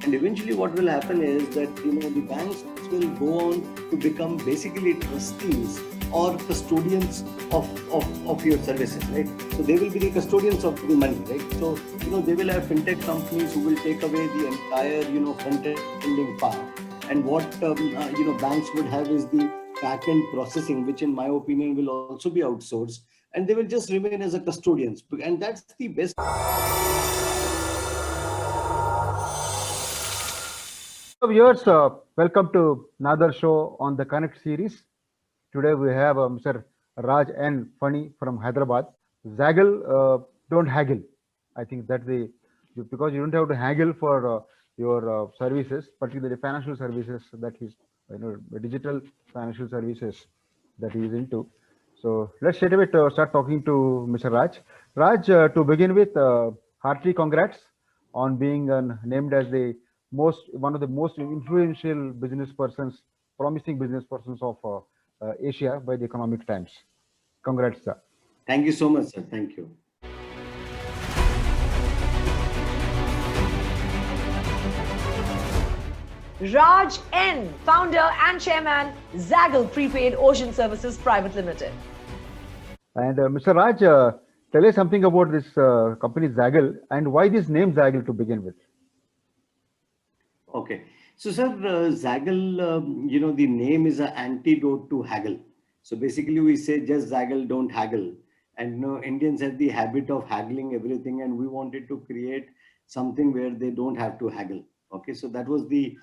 And eventually what will happen is that the banks will go on to become basically trustees or custodians of your services, right? So they will be the custodians of the money, right? So they will have fintech companies who will take away the entire front-ending part, and what banks would have is the back-end processing, which in my opinion will also be outsourced, and they will just remain as a custodians, and that's the best. Viewers, welcome to another show on the Connect series. Today we have Mr. Raj N. Funny from Hyderabad. Zaggle, don't haggle. I think that's because you don't have to haggle for your services, particularly financial services that he's, digital financial services that he is into. So let's straight away start talking to Mr. Raj. Raj, to begin with, heartily congrats on being named as the one of the most influential business persons, promising business persons of Asia by the Economic Times. Congrats, sir. Thank you so much, sir. Thank you. Raj N, founder and chairman, Zaggle Prepaid Ocean Services Private Limited. And Mr. Raj, tell us something about this company Zaggle and why this name Zaggle to begin with. Okay. So, sir, Zaggle, the name is an antidote to haggle. So basically we say just Zaggle, don't haggle. And Indians have the habit of haggling everything, and we wanted to create something where they don't have to haggle. Okay. So that was the,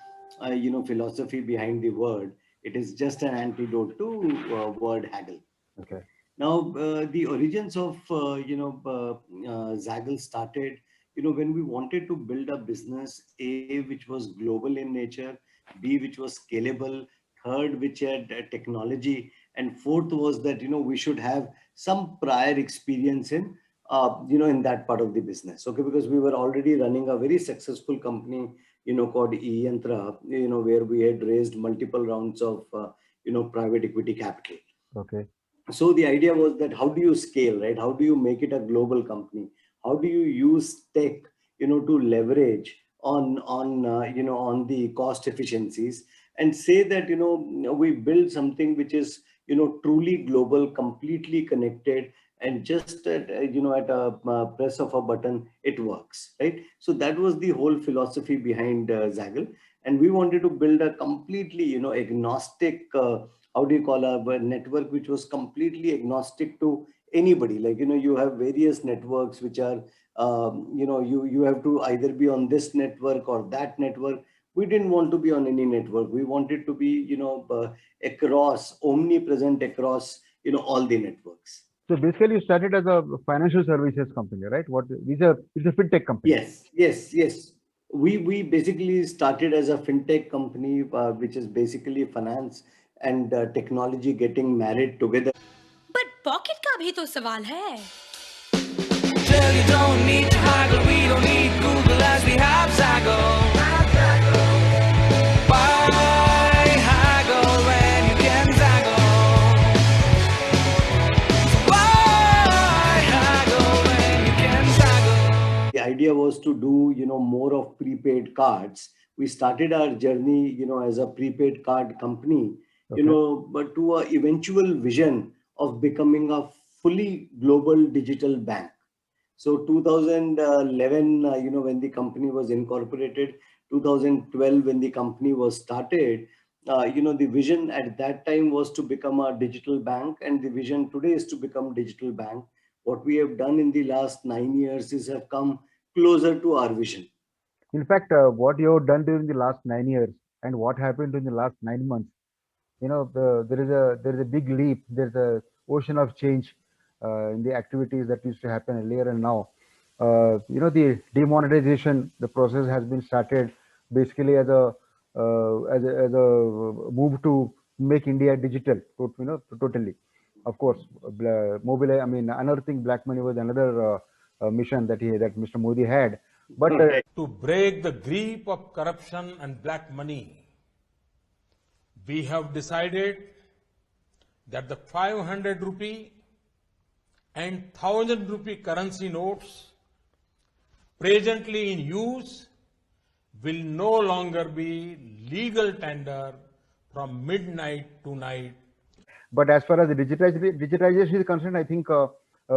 philosophy behind the word. It is just an antidote to word haggle. Okay. Now, the origins of, Zaggle started, when we wanted to build a business, A, which was global in nature, B, which was scalable, third, which had technology, and fourth was that, we should have some prior experience in that part of the business. Okay, because we were already running a very successful company, called eYantra, where we had raised multiple rounds of, private equity capital. Okay. So the idea was that how do you scale, right? How do you make it a global company? How do you use tech, to leverage on the cost efficiencies, and say that, we build something which is, truly global, completely connected, and just at a press of a button, it works, right? So that was the whole philosophy behind Zaggle. And we wanted to build a completely, agnostic, how do you call a network which was completely agnostic to anybody. Like, you have various networks which are, you have to either be on this network or that network. We didn't want to be on any network. We wanted to be, across, omnipresent across, all the networks. So basically, you started as a financial services company, right? It's a fintech company. Yes. We basically started as a fintech company, which is basically finance and technology getting married together. But pocket का भी तो सवाल है. Tell you don't need to haggle, we don't need Google as we have Zaggle. Why haggle when you can Zaggle? Why haggle when you can Zaggle? The idea was to do, more of prepaid cards. We started our journey, as a prepaid card company, Okay. but to a eventual vision of becoming a fully global digital bank. So 2011, when the company was incorporated, 2012, when the company was started, the vision at that time was to become a digital bank, and the vision today is to become digital bank. What we have done in the last 9 years is have come closer to our vision. In fact, what you have done during the last 9 years and what happened in the last 9 months, there is a big leap. There's a ocean of change in the activities that used to happen earlier and now. The demonetization, the process has been started basically as a move to make India digital, totally. Of course, mobile. I mean, unearthing black money was another mission that Mr. Modi had. But to break the grip of corruption and black money, we have decided that the 500 rupee and 1000 rupee currency notes presently in use will no longer be legal tender from midnight to night. But as far as the digitization is concerned, I think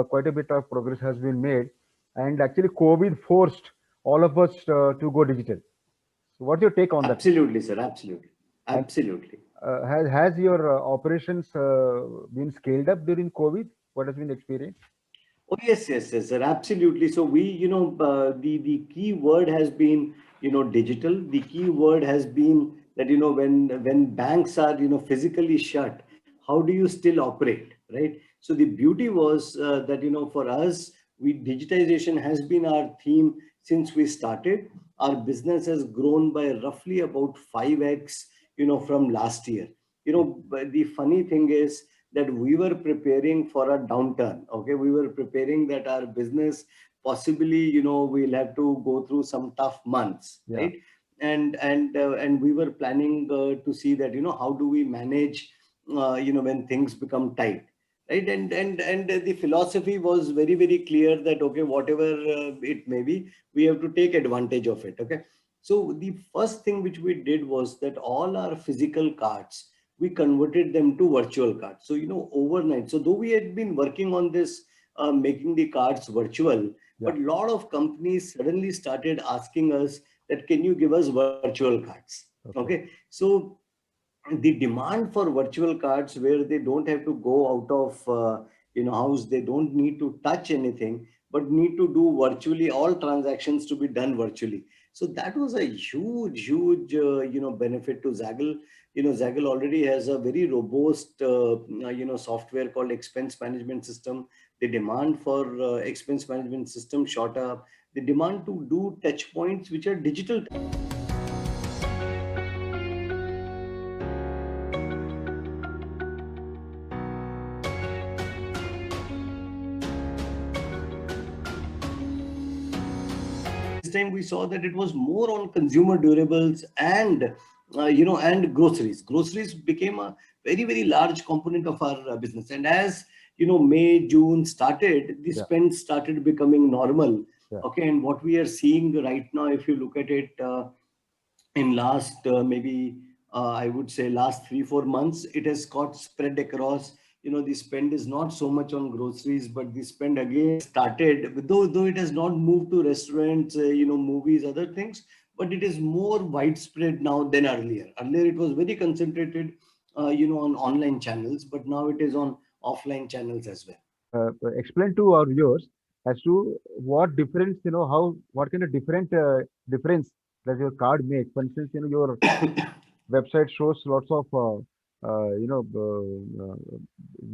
quite a bit of progress has been made. And actually, COVID forced all of us to go digital. So what's your take on that? Absolutely, sir. Absolutely. And Absolutely. has your operations been scaled up during COVID? What has been the experience? Oh, yes, yes, yes, sir. Absolutely. So we, the key word has been, digital. The key word has been that, when banks are, physically shut, how do you still operate, right? So the beauty was that, for us, digitization has been our theme since we started. Our business has grown by roughly about 5x, from last year. But the funny thing is that we were preparing for a downturn. Okay, we were preparing that our business possibly, we'll have to go through some tough months, Yeah. right? And we were planning to see that, how do we manage, when things become tight, right? And the philosophy was very, very clear that, okay, whatever it may be, we have to take advantage of it. Okay, so the first thing which we did was that all our physical cards, we converted them to virtual cards. So, overnight. So though we had been working on this, making the cards virtual, but a lot of companies suddenly started asking us that, can you give us virtual cards? Okay. So the demand for virtual cards, where they don't have to go out of, house, they don't need to touch anything, but need to do virtually, all transactions to be done virtually. So that was a huge, huge, benefit to Zaggle. Zaggle already has a very robust, software called expense management system. The demand for expense management system shot up. The demand to do touch points which are digital. This time we saw that it was more on consumer durables and and groceries became a very, very large component of our business. And as May, June started, the spend started becoming normal. Okay, and what we are seeing right now, if you look at it, in last maybe I would say last 3-4 months, it has got spread across. The spend is not so much on groceries, but the spend again started, though it has not moved to restaurants, movies, other things, but it is more widespread now than earlier. Earlier it was very concentrated, on online channels, but now it is on offline channels as well. Explain to our viewers as to what difference, what kind of difference does your card make? For instance, your website shows lots of,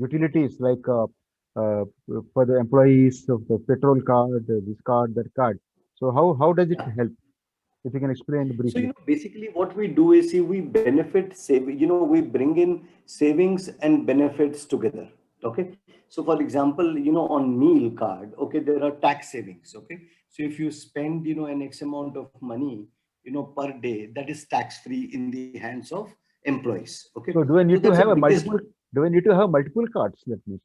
utilities like for the employees of the petrol card, this card, that card. So how does it help? If you can explain So, briefly. basically what we do is, see, we benefit save, we bring in savings and benefits together. Okay. So for example, on meal card, okay, there are tax savings. Okay. So if you spend, an X amount of money, per day, that is tax free in the hands of employees. Okay. So do I need to that's have the a biggest. multiple? Do I need to have multiple cards? That means.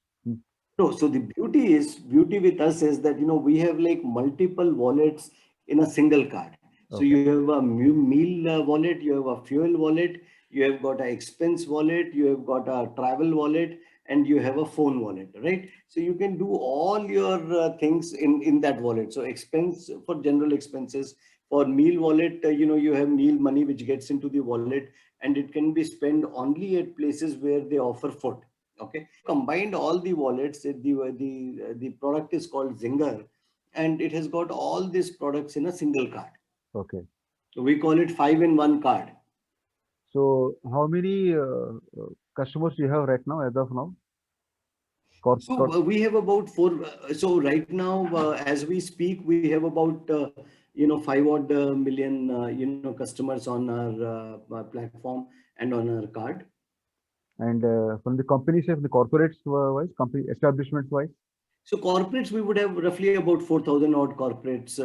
No, so the beauty with us is that, we have like multiple wallets in a single card. So Okay. you have a meal wallet, you have a fuel wallet, you have got an expense wallet, you have got a travel wallet, and you have a phone wallet, right? So you can do all your things in that wallet. So expense for general expenses, for meal wallet, you have meal money which gets into the wallet, and it can be spent only at places where they offer food. Okay, combined all the wallets, the product is called Zinger, and it has got all these products in a single card. Okay. So we call it 5-in-1 card. So how many customers do you have right now, as of now? So we have about 4. So right now, as we speak, we have about 5 odd million customers on our platform and on our card. And from the companies, the corporates wise, company establishments wise. So corporates, we would have roughly about 4,000 odd corporates,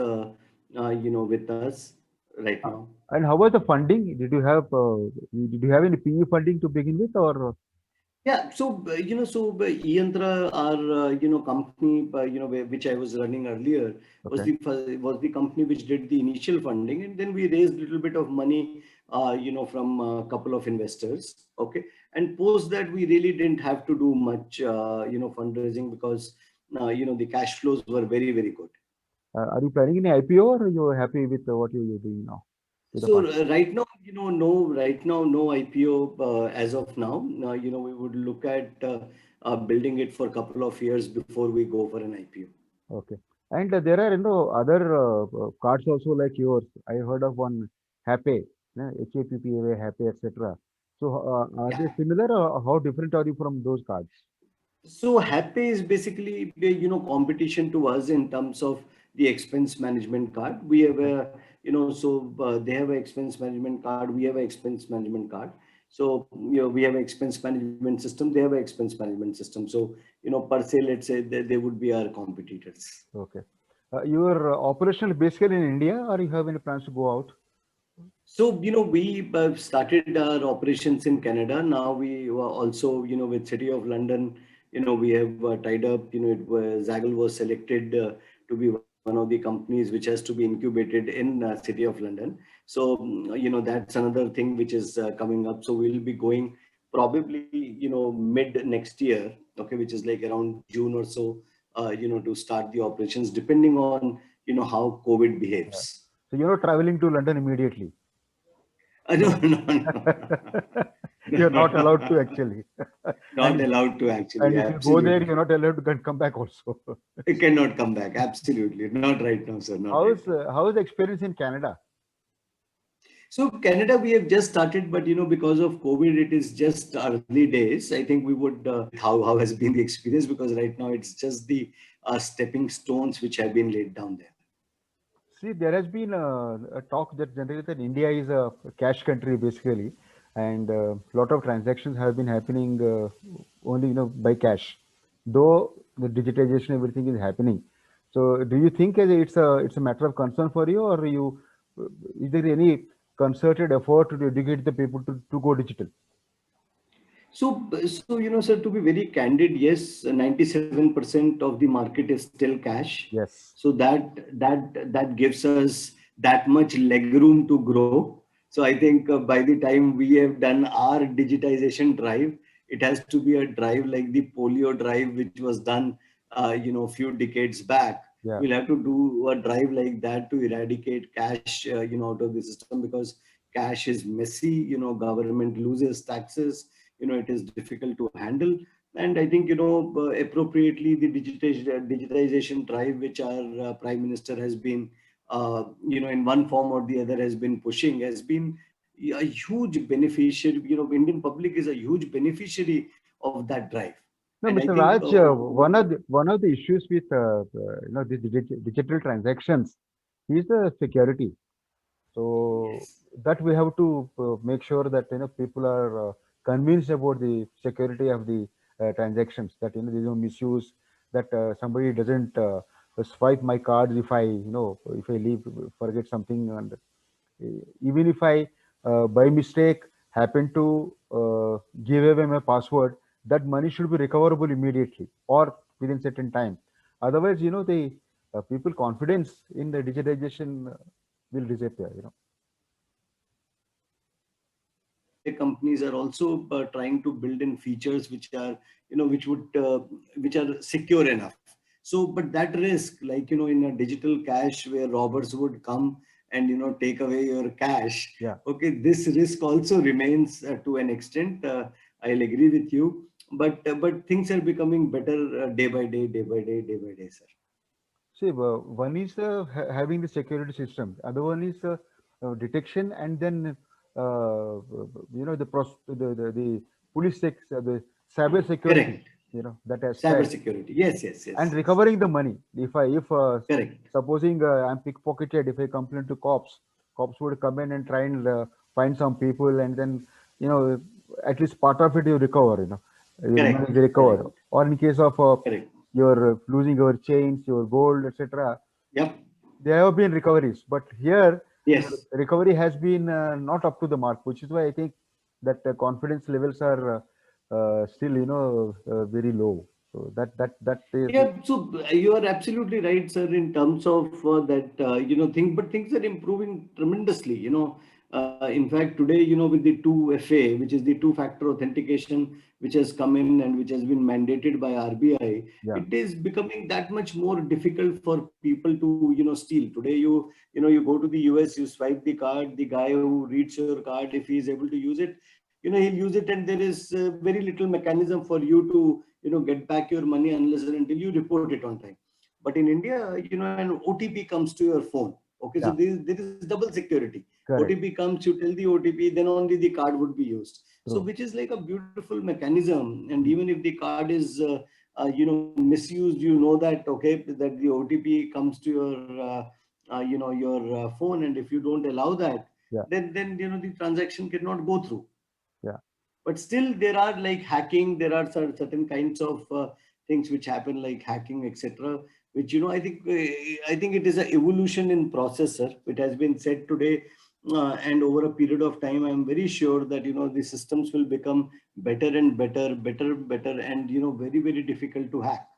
with us right now. And how was the funding? Did you have any PE funding to begin with, or? Yeah, so Eyantra, our company, which I was running earlier, was Okay. the company which did the initial funding, and then we raised a little bit of money, from a couple of investors. Okay, and post that we really didn't have to do much, fundraising, because the cash flows were very, very good. Are you planning any IPO, or you're happy with what you're doing now with the So fund? right now, no IPO as of now. We would look at building it for a couple of years before we go for an IPO. Okay. And there are, other cards also like yours. I heard of one Happy, HAPPA, Happy, etc. So are Yeah. they similar, or how different are you from those cards? So Happy is basically, competition to us in terms of the expense management card. We have Okay. a, they have an expense management card. We have an expense management card. So, we have an expense management system. They have an expense management system. So, per se, let's say they would be our competitors. Okay. Your operational basically in India, or you have any plans to go out? So, we started our operations in Canada. Now we were also, with City of London, we have tied up, Zaggle was selected to be one of the companies which has to be incubated in City of London. So, that's another thing which is coming up. So we'll be going probably, mid next year, okay, which is like around June or so, to start the operations, depending on, how COVID Yeah. behaves. So you're not traveling to London immediately. No, no, no. You're No, not allowed to no. actually. Not And allowed to actually, and if you go there, absolutely. you're not allowed to come back also. It cannot come back, absolutely. Not right now, sir, not right now. How's the experience in Canada? So Canada, we have just started, but because of COVID, it is just early days. I think we would, how has been the experience, because right now it's just the stepping stones which have been laid down there. See, there has been a talk that generally that India is a cash country basically, and a lot of transactions have been happening only by cash, though the digitization everything is happening. So, do you think it's a matter of concern for you, or is there any concerted effort to educate the people to go digital? So, sir, to be very candid, yes, 97% of the market is still cash. Yes. So that gives us that much leg room to grow. So I think by the time we have done our digitization drive, it has to be a drive like the polio drive, which was done, a few decades back. Yeah. We'll have to do a drive like that to eradicate cash, out of the system, because cash is messy. Government loses taxes. It is difficult to handle. And I think, appropriately, the digitization drive which our prime minister has been, in one form or the other has been pushing, has been a huge beneficiary. Indian public is a huge beneficiary of that drive. No, And I Mr. think, Raj, one of the issues with the digital transactions is the security. So yes, that we have to make sure that people are convinced about the security of the transactions. That there's no misuse. That somebody doesn't swipe my cards if I leave, forget something, and even if I by mistake happen to give away my password, that money should be recoverable immediately or within certain time. Otherwise, the people confidence in the digitization will disappear. companies are also trying to build in features which are, which are secure enough. So, but that risk, like, in a digital cash where robbers would come and, take away your cash. Yeah. Okay, this risk also remains to an extent. I'll agree with you, but things are becoming better day by day, day by day, day by day, sir. See, one is having the security system. Other one is detection, and then the police the cyber security. Correct. That Cyber aspect, security. Yes, yes, and yes, yes. recovering the money. If Correct. supposing I'm pickpocketed, if I complain to cops would come in and try and find some people, and then you know at least part of it you recover. Your money Correct. is recovered. Correct. Or in case of Correct. you're losing your chains, your gold, etc. Yep. There have been recoveries, but here Yes. recovery has been not up to the mark, which is why I think that confidence levels are still, very low. So that is, Yeah, so you are absolutely right, sir, in terms of that, thing, but things are improving tremendously, in fact, today, with the 2FA, which is the two-factor authentication, which has come in and which has been mandated by RBI, yeah. it is becoming that much more difficult for people to, steal. Today, you go to the US, you swipe the card, the guy who reads your card, if he is able to use it, he'll use it, and there is very little mechanism for you to get back your money unless and until you report it on time. But in India, an OTP comes to your phone. Okay, so Yeah, there is double security. correct. OTP comes, you tell the OTP, then only the card would be used. So True. which is like a beautiful mechanism. And even if the card is misused, that okay, that the OTP comes to your phone, and if you don't allow that, Yeah, then the transaction cannot go through. yeah. But still there are like hacking, there are certain kinds of things which happen, like hacking, etc., which I think it is an evolution in process, sir. It has been said today, and over a period of time I am very sure that the systems will become better and better, and very, very difficult to hack.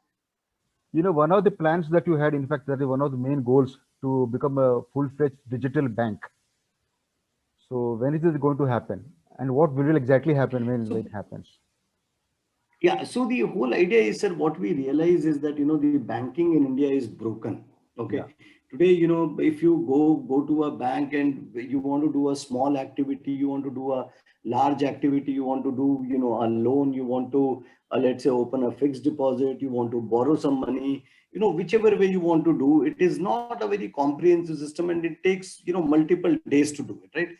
One of the plans that you had, in fact, that is one of the main goals to become a full-fledged digital bank. So when is it going to happen? And what will exactly happen when So it happens? yeah, so the whole idea is, sir, what we realize is that the banking in India is broken. Yeah, Okay, today, if you go to a bank and you want to do a small activity, you want to do a large activity, you want to do a loan, you want to let's say open a fixed deposit, you want to borrow some money, whichever way you want to do, it is not a very comprehensive system, and it takes multiple days to do it, right?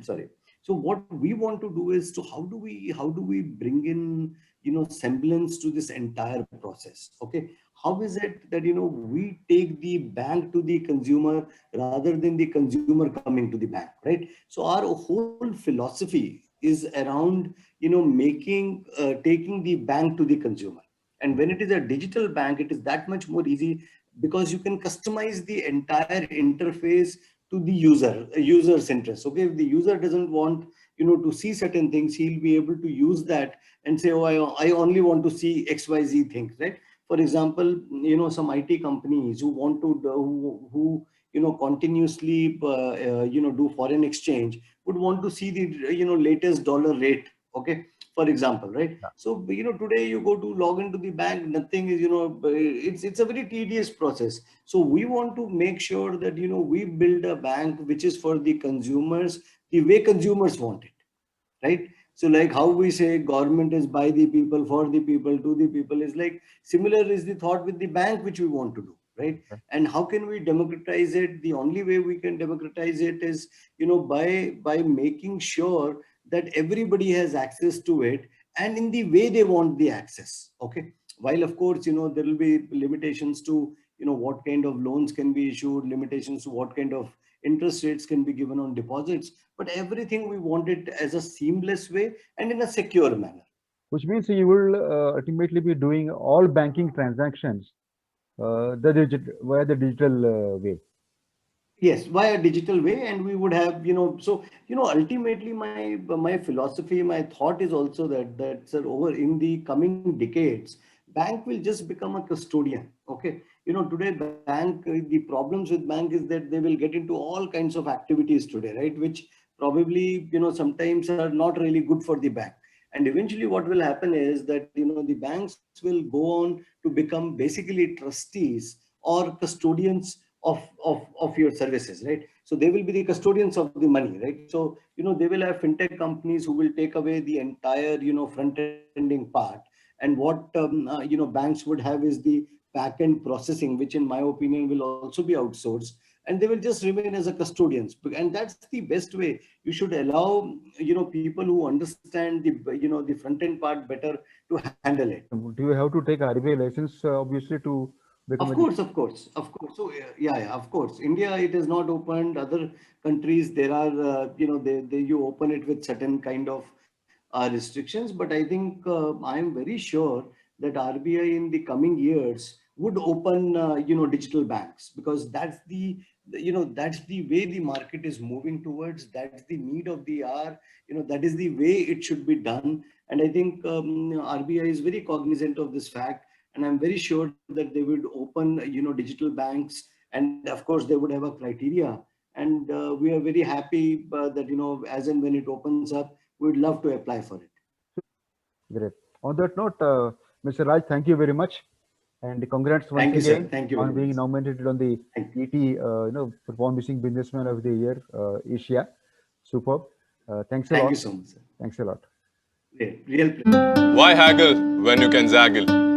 Sorry. So what we want to do is to how do we bring in semblance to this entire process. Okay, how is it that we take the bank to the consumer rather than the consumer coming to the bank, right? So our whole philosophy is around making taking the bank to the consumer. And when it is a digital bank, it is that much more easy, because you can customize the entire interface to the user's interest. Okay, if the user doesn't want to see certain things, he'll be able to use that and say, oh, I only want to see XYZ things, right? For example, some IT companies who want to who continuously do foreign exchange would want to see the latest dollar rate. Okay, for example, right? yeah. So today you go to log into the bank, nothing is it's a very tedious process. So we want to make sure that we build a bank which is for the consumers, the way consumers want it, right? So like how we say government is by the people, for the people, to the people, is like similar is the thought with the bank which we want to do, right? And how can we democratize it? The only way we can democratize it is by making sure that everybody has access to it, and in the way they want the access. Okay, while of course there will be limitations to what kind of loans can be issued, limitations to what kind of interest rates can be given on deposits, but everything we want it as a seamless way and in a secure manner. Which means you will ultimately be doing all banking transactions via the digital way. Yes, via digital way, and we would have so ultimately my philosophy, my thought is also that sir, over in the coming decades, bank will just become a custodian. Okay, today bank, the problems with bank is that they will get into all kinds of activities today, right? Which probably sometimes are not really good for the bank. And eventually what will happen is that the banks will go on to become basically trustees or custodians of your services, right? So they will be the custodians of the money, right? So they will have fintech companies who will take away the entire front ending part, and what banks would have is the back end processing, which in my opinion will also be outsourced, and they will just remain as a custodians. And that's the best way. You should allow people who understand the front end part better to handle it. Do you have to take RBI license, obviously, to become Of a? course, of course, of course. So yeah, of course. India, it is not opened. Other countries, there are they you open it with certain kind of restrictions. But I think I am very sure that RBI in the coming years would open, digital banks, because that's that's the way the market is moving towards. That's the need of the hour. That is the way it should be done. And I think RBI is very cognizant of this fact, and I'm very sure that they would open, digital banks, and of course they would have a criteria. And we are very happy that, as and when it opens up, we'd love to apply for it. Great. On that note, Mr. Raj, thank you very much, and congrats once Thank you, sir. again Thank you on very being much. nominated on the Thank ET, Performing Businessman of the Year, Asia. Superb. Thanks a Thank lot. you so much, sir. Thanks a lot. Real pleasure. Why haggle when you can zaggle?